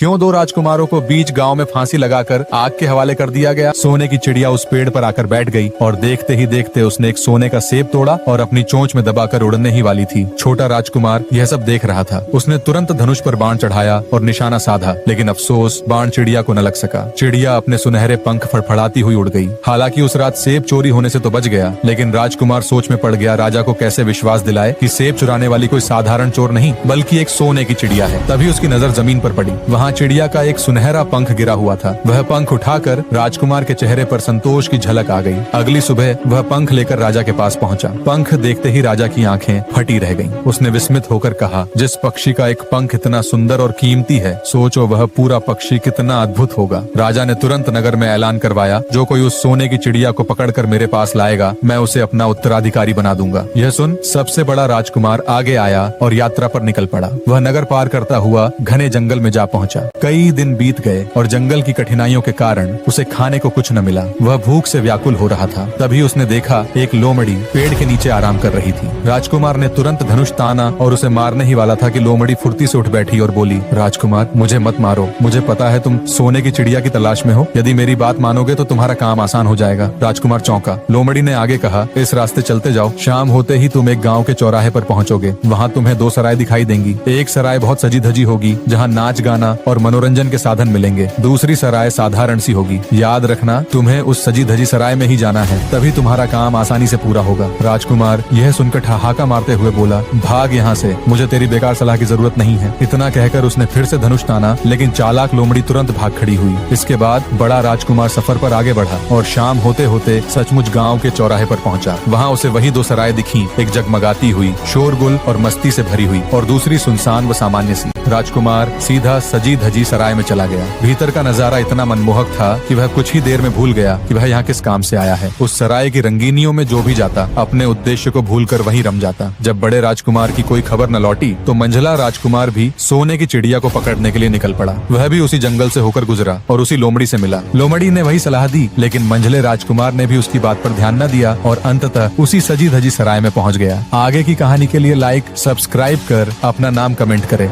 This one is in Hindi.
क्यों दो राजकुमारों को बीच गांव में फांसी लगाकर आग के हवाले कर दिया गया। सोने की चिड़िया उस पेड़ पर आकर बैठ गई और देखते ही देखते उसने एक सोने का सेब तोड़ा और अपनी चोंच में दबाकर उड़ने ही वाली थी। छोटा राजकुमार यह सब देख रहा था। उसने तुरंत धनुष पर बाण चढ़ाया और निशाना साधा, लेकिन अफसोस बाण चिड़िया को न लग सका। चिड़िया अपने सुनहरे पंख फड़फड़ाती हुई उड़ गई। हालांकि उस रात सेब चोरी होने से तो बच गया, लेकिन राजकुमार सोच में पड़ गया राजा को कैसे विश्वास दिलाए कि सेब चुराने वाली कोई साधारण चोर नहीं बल्कि एक सोने की चिड़िया है। तभी उसकी नजर जमीन पर पड़ी। वहाँ चिड़िया का एक सुनहरा पंख गिरा हुआ था। वह पंख उठाकर राजकुमार के चेहरे पर संतोष की झलक आ गई। अगली सुबह वह पंख लेकर राजा के पास पहुंचा। पंख देखते ही राजा की आंखें फटी रह गईं। उसने विस्मित होकर कहा, जिस पक्षी का एक पंख इतना सुंदर और कीमती है, सोचो वह पूरा पक्षी कितना अद्भुत होगा। राजा ने तुरंत नगर में ऐलान करवाया, जो कोई उस सोने की चिड़िया को पकड़कर मेरे पास लाएगा, मैं उसे अपना उत्तराधिकारी बना दूंगा। यह सुन सबसे बड़ा राजकुमार आगे आया और यात्रा पर निकल पड़ा। वह नगर पार करता हुआ घने जंगल में जा पहुंचा। कई दिन बीत गए और जंगल की कठिनाइयों के कारण उसे खाने को कुछ न मिला। वह भूख से व्याकुल हो रहा था। तभी उसने देखा एक लोमड़ी पेड़ के नीचे आराम कर रही थी। राजकुमार ने तुरंत धनुष ताना और उसे मारने ही वाला था कि लोमड़ी फुर्ती से उठ बैठी और बोली, राजकुमार मुझे मत मारो, मुझे पता है तुम सोने की चिड़िया की तलाश में हो। यदि मेरी बात मानोगे तो तुम्हारा काम आसान हो जाएगा। राजकुमार चौंका। लोमड़ी ने आगे कहा, इस रास्ते चलते जाओ, शाम होते ही तुम एक गाँव के चौराहे पर पहुँचोगे। वहाँ तुम्हें दो सराय दिखाई देंगी। एक सराय बहुत सजी धजी होगी, जहाँ नाच गाना और मनोरंजन के साधन मिलेंगे। दूसरी सराय साधारण सी होगी। याद रखना तुम्हें उस सजी धजी सराय में ही जाना है, तभी तुम्हारा काम आसानी से पूरा होगा। राजकुमार यह सुनकर ठहाका मारते हुए बोला, भाग यहाँ से, मुझे तेरी बेकार सलाह की जरूरत नहीं है। इतना कहकर उसने फिर से धनुष ताना, लेकिन चालाक लोमड़ी तुरंत भाग खड़ी हुई। इसके बाद बड़ा राजकुमार सफर पर आगे बढ़ा और शाम होते होते सचमुच गाँव के चौराहे पर पहुंचा। वहाँ उसे वही दो सराय दिखी, एक जगमगाती हुई, शोरगुल और मस्ती से भरी हुई और दूसरी सुनसान व सामान्य सी। राजकुमार सीधा सजी धजी सराय में चला गया। भीतर का नजारा इतना मनमोहक था कि वह कुछ ही देर में भूल गया कि वह यहाँ किस काम से आया है। उस सराय की रंगीनियों में जो भी जाता अपने उद्देश्य को भूलकर वहीं रम जाता। जब बड़े राजकुमार की कोई खबर न लौटी तो मंझला राजकुमार भी सोने की चिड़िया को पकड़ने के लिए निकल पड़ा। वह भी उसी जंगल से होकर गुजरा और उसी लोमड़ी से मिला। लोमड़ी ने वही सलाह दी, लेकिन मंझले राजकुमार ने भी उसकी बात पर ध्यान न दिया और अंततः उसी सजी धजी सराय में पहुंच गया। आगे की कहानी के लिए लाइक सब्सक्राइब कर अपना नाम कमेंट करें।